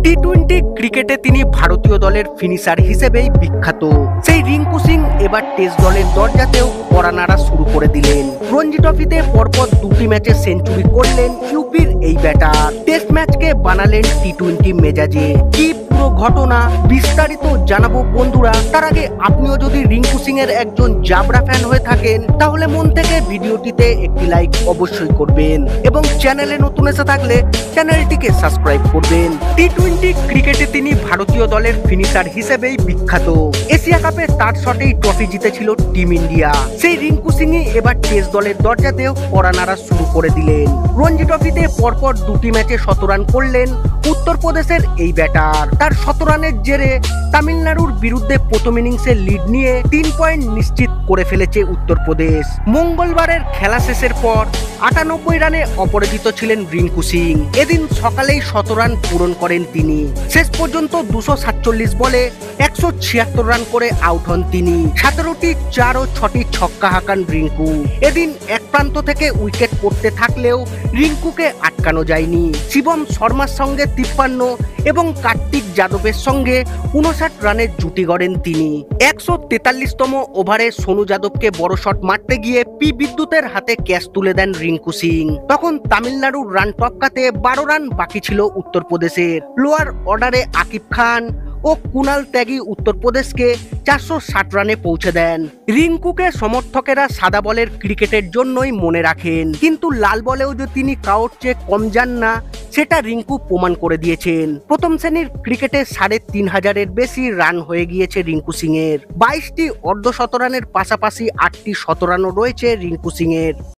টি-20 ক্রিকেটে তিনি ভারতীয় দলের ফিনিশার হিসেবেই বিখ্যাত। সেই রিঙ্কু সিং এবার টেস্ট দলের দরজাতেও কড়া নাড়া শুরু করে দিলেন। রঞ্জি ট্রফিতে পরপর দুটি ম্যাচে সেঞ্চুরি করলেন ইউপির এই ব্যাটার। টেস্ট ম্যাচকে বানালেন টি-20 মেজাজে। কি পুরো ঘটনা বিস্তারিত জানাবো বন্ধুরা। তার আগে আপনিও যদি রিঙ্কু সিং এর একজন জাবরা ফ্যান হয়ে থাকেন তাহলে মন থেকে ভিডিওটিতে একটি লাইক অবশ্যই করবেন এবং চ্যানেলে নতুন এসে থাকলে চ্যানেলটিকে সাবস্ক্রাইব করবেন। টি-20 ক্রিকেটে তিনি ভারতীয় দলের ফিনিশার হিসেবেই বিখ্যাত। এশিয়া কাপে তার শটেই ট্রফি জিতেছিল টিম ইন্ডিয়া। সেই রিঙ্কু সিংই এবার টেস্ট দলের দরজাতেও কড়া নাড়া শুরু করে দিলেন। রঞ্জি ট্রফিতে পরপর দুটি ম্যাচে ১৭ রান করলেন উত্তরপ্রদেশের এই ব্যাটার। তার ১৭ রানের জেরে তামিলনাড়ুর বিরুদ্ধে প্রথম ইনিংসে লিড নিয়ে ৩ পয়েন্ট নিশ্চিত করে ফেলেছে উত্তরপ্রদেশ। মঙ্গলবারের খেলা শেষের পর ৯৮ রানে অপরাজিত ছিলেন রিঙ্কু সিং। এদিন সকালেই ১৭ রান পূরণ করেন তিনি। শেষ পর্যন্ত ২৪৭ বলে ১৭৬ রান করে আউট হন তিনি। ১৭টি ৪ ও ৬টি ছক্কা হাঁকান রিঙ্কু। এদিন এক প্রান্ত থেকে উইকেট পড়তে থাকলেও রিঙ্কুকে আটকানো যায়নি। শিবম শর্মার সঙ্গে ৫৩ এবং কার্তিক যাদবের সঙ্গে ৫৯ রানের জুটি গড়েন তিনি। ১৪৩তম ওভারে সোনু যাদবকে বড় শট মারতে গিয়ে পি বিদ্যুতের হাতে ক্যাচ তুলে দেন রিঙ্কু সিং। তখন তামিলনাড়ুর রান টপকাতে ১২ রান বাকি ছিল উত্তরপ্রদেশের। লোয়ার অর্ডারে আকিব খান ও কুনাল ত্যাগী উত্তরপ্রদেশকে ৪৬০ রানে পৌঁছে দেন। রিঙ্কুকে সমর্থকেরা সাদা বলের ক্রিকেটের জন্যই মনে রাখেন, কিন্তু লাল বলেও যে তিনি কারোর চেয়ে কম যান না সেটা রিঙ্কু প্রমাণ করে দিয়েছেন। প্রথম শ্রেণীর ক্রিকেটে ৩৫০০-এর বেশি রান হয়ে গিয়েছে রিঙ্কু সিং এর। ২২টি অর্ধশতরানের পাশাপাশি ৮টি শতরানও রয়েছে রিঙ্কু সিং এর।